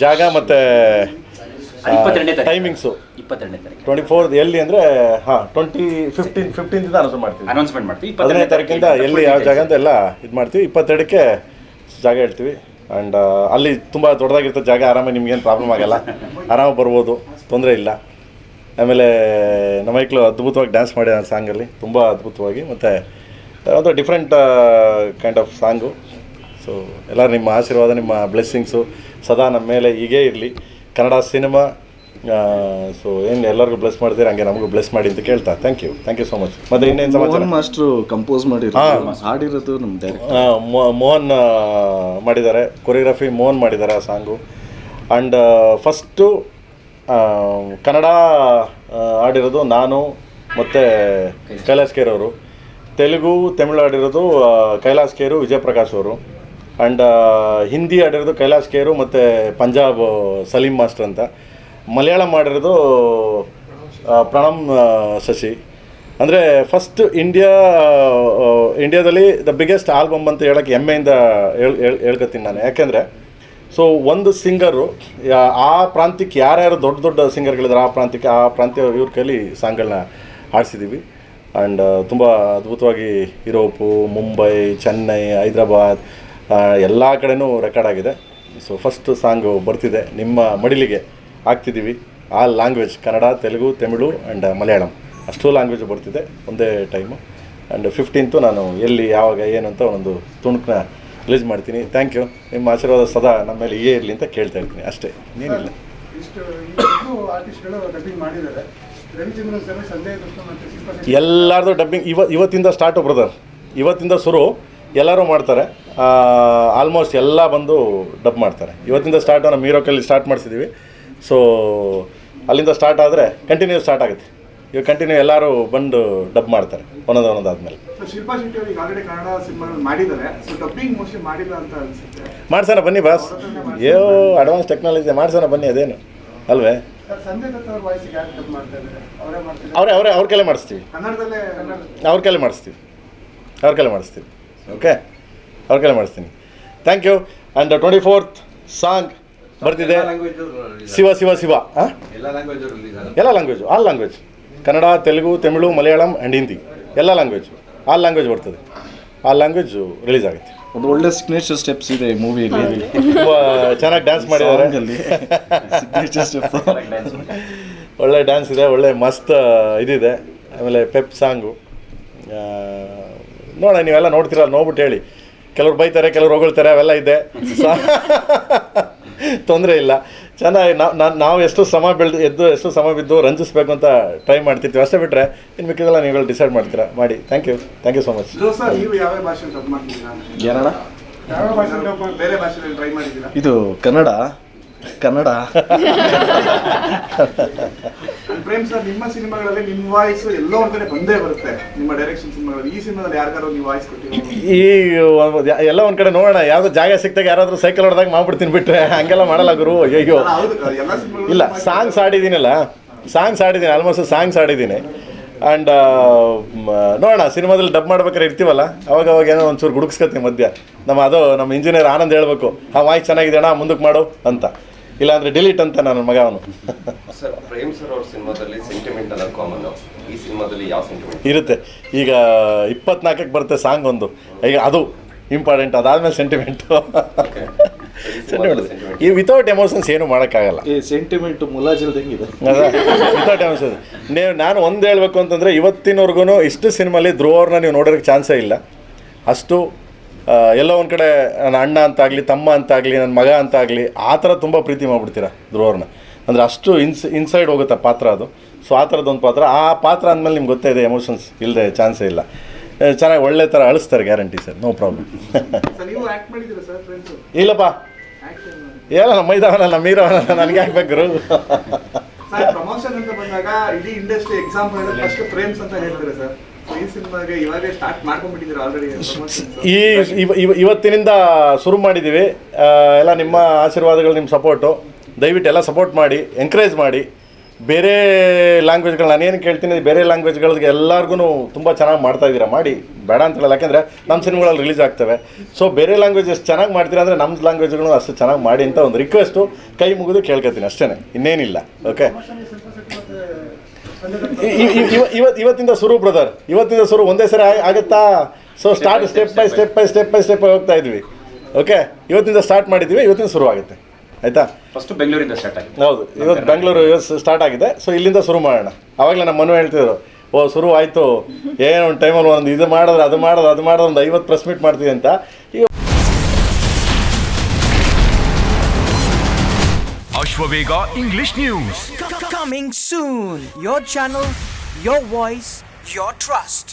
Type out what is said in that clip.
ಜಾಗ ಮತ್ತು ಟೈಮಿಂಗ್ಸು 24 ಎಲ್ಲಿ ಅಂದರೆ 15th ಅನೌನ್ಸ್ಮೆಂಟ್ ಮಾಡ್ತೀವಿ. 15ನೇ ತಾರೀಕಿಂದ ಎಲ್ಲಿ ಯಾವ ಜಾಗ ಅಂತ ಎಲ್ಲ ಇದು ಮಾಡ್ತೀವಿ. 22ಕ್ಕೆ ಜಾಗ ಹೇಳ್ತೀವಿ. ಆ್ಯಂಡ್ ಅಲ್ಲಿ ತುಂಬ ದೊಡ್ಡದಾಗಿರ್ತದೆ ಜಾಗ, ಆರಾಮಾಗಿ ನಿಮ್ಗೇನು ಪ್ರಾಬ್ಲಮ್ ಆಗೋಲ್ಲ, ಆರಾಮಾಗಿ ಬರ್ಬೋದು, ತೊಂದರೆ ಇಲ್ಲ. ಆಮೇಲೆ ನಮ್ಮ ಮೈಕ್ಳು ಅದ್ಭುತವಾಗಿ ಡ್ಯಾನ್ಸ್ ಮಾಡಿ ಆ ಸಾಂಗಲ್ಲಿ ತುಂಬ ಅದ್ಭುತವಾಗಿ, ಮತ್ತು ಒಂದು different kind of song. So ಎಲ್ಲರೂ ನಿಮ್ಮ ಆಶೀರ್ವಾದ, ನಿಮ್ಮ ಬ್ಲೆಸ್ಸಿಂಗ್ಸು ಸದಾ ನಮ್ಮ ಮೇಲೆ ಹೀಗೇ ಇರಲಿ. ಕನ್ನಡ ಸಿನಿಮಾ ಸೊ ಏನು ಎಲ್ಲರಿಗೂ ಬ್ಲೆಸ್ ಮಾಡ್ತೀರಿ, ಹಂಗೆ ನಮಗೂ ಬ್ಲೆಸ್ ಮಾಡಿ ಅಂತ ಕೇಳ್ತಾ ಥ್ಯಾಂಕ್ ಯು ಸೊ ಮಚ್. ಮತ್ತು ಇನ್ನೇನು ಸಮಾಚಾರ? ಮಾಸ್ಟ್ರು ಕಂಪೋಸ್ ಮಾಡಿ ಹಾಡಿರೋದು ನಮ್ಮ ಮೋಹನ್ ಮಾಡಿದ್ದಾರೆ, ಕೊರಿಯೋಗ್ರಫಿ ಮೋಹನ್ ಮಾಡಿದ್ದಾರೆ ಆ ಸಾಂಗು. ಆ್ಯಂಡ್ ಫಸ್ಟು ಕನ್ನಡ ಆಡಿರೋದು ನಾನು ಮತ್ತು ಕೈಲಾಸ್ ಖೇರ್ ಅವರು. ತೆಲುಗು ತಮಿಳು ಆಡಿರೋದು ಕೈಲಾಸ್ ಖೇರು, ವಿಜಯಪ್ರಕಾಶ್ ಅವರು. ಆ್ಯಂಡ್ ಹಿಂದಿ ಆಡಿರೋದು ಕೈಲಾಸ್ ಖೇರು ಮತ್ತು ಪಂಜಾಬ್ ಸಲೀಂ ಮಾಸ್ಟರ್ ಅಂತ. ಮಲಯಾಳಂ ಮಾಡಿರೋದು ಪ್ರಣಮ್ ಶಶಿ. ಅಂದರೆ ಫಸ್ಟ್ ಇಂಡಿಯಾದಲ್ಲಿ ದ ಬಿಗ್ಗೆಸ್ಟ್ ಆಲ್ಬಮ್ ಅಂತ ಹೇಳೋಕ್ಕೆ ಹೆಮ್ಮೆಯಿಂದ ಹೇಳ್ಕೊತೀನಿ ನಾನು. ಯಾಕೆಂದರೆ ಸೊ ಒಂದು ಸಿಂಗರು ಆ ಪ್ರಾಂತ್ಯಕ್ಕೆ ಯಾರ್ಯಾರು ದೊಡ್ಡ ದೊಡ್ಡ ಸಿಂಗರ್ಗಳಿದ್ದಾರೆ ಆ ಪ್ರಾಂತ್ಯ ಇವ್ರ ಕೈಲಿ ಸಾಂಗ್ಗಳನ್ನ ಹಾಡಿಸಿದ್ದೀವಿ. ಆ್ಯಂಡ್ ತುಂಬ ಅದ್ಭುತವಾಗಿ ಯುರೋಪು, ಮುಂಬೈ, ಚೆನ್ನೈ, ಹೈದ್ರಾಬಾದ್ ಎಲ್ಲ ಕಡೆನೂ ರೆಕಾರ್ಡ್ ಆಗಿದೆ. ಸೊ ಫಸ್ಟ್ ಸಾಂಗು ಬರ್ತಿದೆ, ನಿಮ್ಮ ಮಡಿಲಿಗೆ ಹಾಕ್ತಿದ್ದೀವಿ. ಆ ಲ್ಯಾಂಗ್ವೇಜ್ ಕನ್ನಡ, ತೆಲುಗು, ತಮಿಳು ಆ್ಯಂಡ್ ಮಲಯಾಳಂ ಅಷ್ಟೂ ಲ್ಯಾಂಗ್ವೇಜ್ ಬರ್ತಿದೆ ಒಂದೇ ಟೈಮು. ಆ್ಯಂಡ್ 15th ನಾನು ಎಲ್ಲಿ ಯಾವಾಗ ಏನು ಅಂತ ಒಂದು ತುಣುಕನ್ನ ರಿಲೀಸ್ ಮಾಡ್ತೀನಿ. Thank you. ನಿಮ್ಮ ಆಶೀರ್ವಾದ ಸದಾ ನಮ್ಮ ಮೇಲೆ ಹೀಗೇ ಇರಲಿ ಅಂತ ಕೇಳ್ತಾ ಇರ್ತೀನಿ, ಅಷ್ಟೇ, ಇನ್ನೇನಿಲ್ಲ. ಎಲ್ಲರದು ಡಬ್ಬಿಂಗ್ ಇವತ್ತಿಂದ ಸ್ಟಾರ್ಟು ಬ್ರದರ್, ಇವತ್ತಿಂದ ಶುರು. ಎಲ್ಲರೂ ಮಾಡ್ತಾರೆ, ಆಲ್ಮೋಸ್ಟ್ ಎಲ್ಲ ಬಂದು ಡಬ್ ಮಾಡ್ತಾರೆ. ಇವತ್ತಿಂದ ಸ್ಟಾರ್ಟ್ ನಮ್ಮ ಹೀರೋಕಲ್ಲಿ ಸ್ಟಾರ್ಟ್ ಮಾಡಿಸಿದ್ದೀವಿ. ಸೊ ಅಲ್ಲಿಂದ ಸ್ಟಾರ್ಟ್ ಆದರೆ ಕಂಟಿನ್ಯೂ ಸ್ಟಾರ್ಟ್ ಆಗುತ್ತೆ. ಇವಾಗ ಕಂಟಿನ್ಯೂ ಎಲ್ಲರೂ ಬಂದು ಡಬ್ ಮಾಡ್ತಾರೆ ಒಂದೊಂದಾದ್ಮೇಲೆ. ಮಾಡ್ಸೋಣ ಬನ್ನಿ ಬಾಸ್, ಅಡ್ವಾನ್ಸ್ ಟೆಕ್ನಾಲಜಿ ಮಾಡ್ಸೋಣ ಬನ್ನಿ, ಅದೇನು ಅಲ್ವೇ? ಅವ್ರ ಕೈಲೇ ಮಾಡಿಸ್ತೀವಿ, ಅವ್ರ ಕೈಲೇ ಮಾಡಿಸ್ತೀವಿ. ಓಕೆ, ಅವ್ರ ಕೈಲೇ ಮಾಡಿಸ್ತೀನಿ. Thank you. And 24th song ಬರ್ತಿದೆ, ಶಿವ ಶಿವ ಶಿವ. ಎಲ್ಲ language, all language, Kannada, Telugu, Tamil, Malayalam and Hindi, ಎಲ್ಲ ಲ್ಯಾಂಗ್ವೇಜು, ಆಲ್ ಲ್ಯಾಂಗ್ವೇಜ್ ಬರ್ತದೆ. ಆಲ್ ಲ್ಯಾಂಗ್ವೇಜು ರಿಲೀಸ್ ಆಗುತ್ತೆ. ಒಂದು ಒಳ್ಳೆ ಸಿಗ್ನೇಚರ್ ಸ್ಟೆಪ್ಸ್ ಇದೆ ಈ ಮೂವಿಯಲ್ಲಿ. ತುಂಬ ಚೆನ್ನಾಗಿ ಡ್ಯಾನ್ಸ್ ಮಾಡಿದ್ದಾರೆ, ಒಳ್ಳೆ ಡ್ಯಾನ್ಸ್ ಇದೆ, ಒಳ್ಳೆ ಮಸ್ತ್ ಇದಿದೆ. ಆಮೇಲೆ ಪೆಪ್ ಸಾಂಗು ನೋಡೋಣ, ನೀವೆಲ್ಲ ನೋಡ್ತೀರ, ನೋಡ್ಬಿಟ್ಟು ಹೇಳಿ. ಕೆಲವ್ರು ಬೈತಾರೆ, ಕೆಲವ್ರು ಹೊಗಳ್ತಾರೆ, ಅವೆಲ್ಲ ಇದೆ, ತೊಂದರೆ ಇಲ್ಲ. ಚೆನ್ನಾಗಿ ನಾವು ಎಷ್ಟು ಶ್ರಮ ಬಿದ್ದು ರಂಜಿಸ್ಬೇಕು ಅಂತ ಟ್ರೈ ಮಾಡ್ತಿರ್ತೀವಿ, ಅಷ್ಟೇ ಬಿಟ್ಟರೆ ಇನ್ನು ಮಿಕ್ಕಿದೆಲ್ಲ ನೀವುಗಳು ಡಿಸೈಡ್ ಮಾಡ್ತೀರಾ, ಮಾಡಿ. Thank you so much. ಇದು ಕನ್ನಡ. ಪ್ರೇಮ್ ಸರ್, ನಿಮ್ಮ ಸಿನಿಮಾಗಳಲ್ಲಿ ನಿಮ್ಮ ವಾಯ್ಸ್ ಎಲ್ಲೋ ಒಂದ್ ಕಡೆ ಬಂದೇ ಬರುತ್ತೆ. ನಿಮ್ಮ ಡೈರೆಕ್ಷನ್ ಸಿನಿಮಾಗಳಲ್ಲಿ, ಈ ಸಿನಿಮಾದಲ್ಲಿ ಯಾರಿಗಾರು ನೀವು ವಾಯ್ಸ್ ಕೊಡ್ತೀವಿ? ಎಲ್ಲ ಒಂದ್ ಕಡೆ ನೋಡೋಣ, ಯಾವ್ದು ಜಾಗ ಸಿಕ್ತಾಗ ಯಾರಾದ್ರೂ ಸೈಕಲ್ ಹೊಡೆದಾಗ ಮಾಡ್ಬಿಡ್ತೀನಿ, ಬಿಟ್ರೆ ಹಂಗೆಲ್ಲ ಮಾಡಲ್ಲ ಗುರು. ಅಯ್ಯೋ ಇಲ್ಲ, ಸಾಂಗ್ಸ್ ಆಡಿದ್ದೀನಿ, ಆಲ್ಮೋಸ್ಟ್ ಸಾಂಗ್ಸ್ ಆಡಿದ್ದೀನಿ. ಆ್ಯಂಡ್ ನೋಡೋಣ, ಸಿನಿಮಾದಲ್ಲಿ ಡಬ್ ಮಾಡ್ಬೇಕಾದ್ರೆ ಇರ್ತೀವಲ್ಲ, ಅವಾಗ ಏನೋ ಒಂಚೂರು ಗುಡುಕ್ಸ್ಕೊತೀನಿ ಮಧ್ಯ. ನಮ್ಮ ಇಂಜಿನಿಯರ್ ಆನಂದ್ ಹೇಳ್ಬೇಕು, ಆ ವಾಯ್ಸ್ ಚೆನ್ನಾಗಿದೆ ಅಣ್ಣ, ಮುಂದಕ್ಕೆ ಮಾಡು ಅಂತ, ಇಲ್ಲಾಂದರೆ ಡಿಲೀಟ್ ಅಂತ ನನ್ನ ಮಗ ಅವನು. ಸರ್, ಪ್ರೇಮ್ ಸರ್ ಅವ್ರ ಸಿನಿಮಾದಲ್ಲಿ ಸೆಂಟಿಮೆಂಟ್ ಅನ್ನೋದು ಕಾಮನ್, ಈ ಸಿನಿಮಾದಲ್ಲಿ ಯಾವ ಸೆಂಟಿಮೆಂಟ್ ಇರುತ್ತೆ? ಈಗ 24ಕ್ಕೆ ಬರುತ್ತೆ ಸಾಂಗ್ ಒಂದು, ಈಗ ಅದು ಇಂಪಾರ್ಟೆಂಟ್, ಅದಾದಮೇಲೆ ಸೆಂಟಿಮೆಂಟು. ಈ ವಿತೌಟ್ ಎಮೋಷನ್ಸ್ ಏನು ಮಾಡೋಕ್ಕಾಗಲ್ಲ. ಸೆಂಟಿಮೆಂಟು ಮುಲಾಜಿಲ್ದಂಗಿದೆ ವಿತೌಟ್ ಎಮೋಷನ್ಸ್. ನಾನು ಒಂದು ಹೇಳಬೇಕು ಅಂತಂದರೆ, ಇವತ್ತಿನವರೆಗೂ ಇಷ್ಟು ಸಿನಿಮಾಲಿ ಧ್ರುವವ್ರನ್ನ ನೀವು ನೋಡೋಕ್ಕೆ ಚಾನ್ಸೇ ಇಲ್ಲ. ಅಷ್ಟು ಎಲ್ಲೋ ಒಂದು ಕಡೆ ನನ್ನ ಅಣ್ಣ ಅಂತಾಗಲಿ, ತಮ್ಮ ಅಂತಾಗಲಿ, ನನ್ನ ಮಗ ಅಂತಾಗಲಿ, ಆ ಥರ ತುಂಬ ಪ್ರೀತಿ ಮಾಡಿಬಿಡ್ತೀರ ಧ್ರುವವ್ರನ್ನ. ಅಂದರೆ ಅಷ್ಟು ಇನ್ಸೈಡ್ ಹೋಗುತ್ತೆ ಪಾತ್ರ ಅದು. ಸೊ ಆ ಥರದ್ದೊಂದು ಪಾತ್ರ, ಆ ಪಾತ್ರ ಅಂದಮೇಲೆ ನಿಮ್ಗೆ ಗೊತ್ತೇ ಇದೆ, ಎಮೋಷನ್ಸ್ ಇಲ್ಲದೆ ಚಾನ್ಸೇ ಇಲ್ಲ. ಚೆನ್ನಾಗಿ ಒಳ್ಳೆ ಥರ ಅಳಿಸ್ತಾರೆ, ಗ್ಯಾರಂಟಿ ಸರ್, ನೋ ಪ್ರಾಬ್ಲಮ್. ಇಲ್ಲಪ್ಪ, ಎಲ್ಲ ನಮ್ಮ ಮೈದಾವನಲ್ಲ, ನಮ್ಮ ಹೀರೋವನಲ್ಲ, ನನಗೆ ಹಾಕ್ಬೇಕು. ಪ್ರಮೋಷನ್ ಅಂತ ಬಂದಾಗ ಇಡೀ ಇಂಡಸ್ಟ್ರಿ ಎಕ್ಸಾಂಪಲ್ ಫಸ್ಟ್ ಫ್ರೇಮ್ಸ್ ಅಂತ ಹೇಳ್ತಾರೆ ಸರ್. ಇವತ್ತಿನಿಂದ ಶುರು ಮಾಡಿದ್ದೀವಿ. ಎಲ್ಲ ನಿಮ್ಮ ಆಶೀರ್ವಾದಗಳು, ನಿಮ್ಮ ಸಪೋರ್ಟು, ದಯವಿಟ್ಟು ಎಲ್ಲ ಸಪೋರ್ಟ್ ಮಾಡಿ, ಎಂಕರೇಜ್ ಮಾಡಿ. ಬೇರೆ ಲ್ಯಾಂಗ್ವೇಜ್ಗಳು ನಾನೇನು ಕೇಳ್ತೀನಿ, ಬೇರೆ ಲ್ಯಾಂಗ್ವೇಜ್ಗಳಿಗೆ ಎಲ್ಲರಿಗೂ ತುಂಬ ಚೆನ್ನಾಗಿ ಮಾಡ್ತಾಯಿದ್ದೀರಾ, ಮಾಡಿ ಬೇಡ ಅಂತ ಹೇಳಲ್ಲ, ಯಾಕೆಂದರೆ ನಮ್ಮ ಸಿನಿಮಾಗಳಲ್ಲಿ ರಿಲೀಸ್ ಆಗ್ತವೆ. ಸೊ ಬೇರೆ ಲ್ಯಾಂಗ್ವೇಜಸ್ ಚೆನ್ನಾಗಿ ಮಾಡ್ತೀರಾ ಅಂದರೆ ನಮ್ಮ ಲ್ಯಾಂಗ್ವೇಜ್ಗಳು ಅಷ್ಟು ಚೆನ್ನಾಗಿ ಮಾಡಿ ಅಂತ ಒಂದು ರಿಕ್ವೆಸ್ಟು ಕೈ ಮುಗಿದು ಕೇಳ್ಕೊತೀನಿ ಅಷ್ಟೇ, ಇನ್ನೇನಿಲ್ಲ. ಓಕೆ, ಇವತ್ತಿಂದ ಶುರು ಬ್ರದರ್, ಇವತ್ತಿಂದ ಶುರು, ಒಂದೇ ಸರಿ ಆಗುತ್ತಾ? So start step by step ಹೋಗ್ತಾ ಇದ್ವಿ. ಓಕೆ, ಇವತ್ತಿಂದ ಸ್ಟಾರ್ಟ್ ಮಾಡಿದ್ದೀವಿ, ಇವತ್ತಿಂದ ಶುರು ಆಗುತ್ತೆ. ಆಯಿತಾ? ಫಸ್ಟ್ ಬೆಂಗಳೂರಿಂದ ಸ್ಟಾರ್ಟ್ ಆಗಿದೆ. ಹೌದು, ಇವತ್ತು ಬೆಂಗಳೂರು ಸ್ಟಾರ್ಟ್ ಆಗಿದೆ. ಸೊ ಇಲ್ಲಿಂದ ಶುರು ಮಾಡೋಣ. ಆವಾಗಲೇ ನಮ್ಮ ಮನು ಹೇಳ್ತಿದ್ರು, ಶುರು ಆಯಿತು, ಏನೋ ಒಂದು ಟೈಮಲ್ಲಿ ಒಂದು ಇದು ಮಾಡಿದ್ರೆ ಅದು ಮಾಡೋದು ಒಂದು 50 ಪ್ರೆಸ್ ಮೀಟ್ ಮಾಡ್ತೀವಿ ಅಂತ. ಈಗ Ashwavega English News. Coming soon. Your channel, your voice, your trust.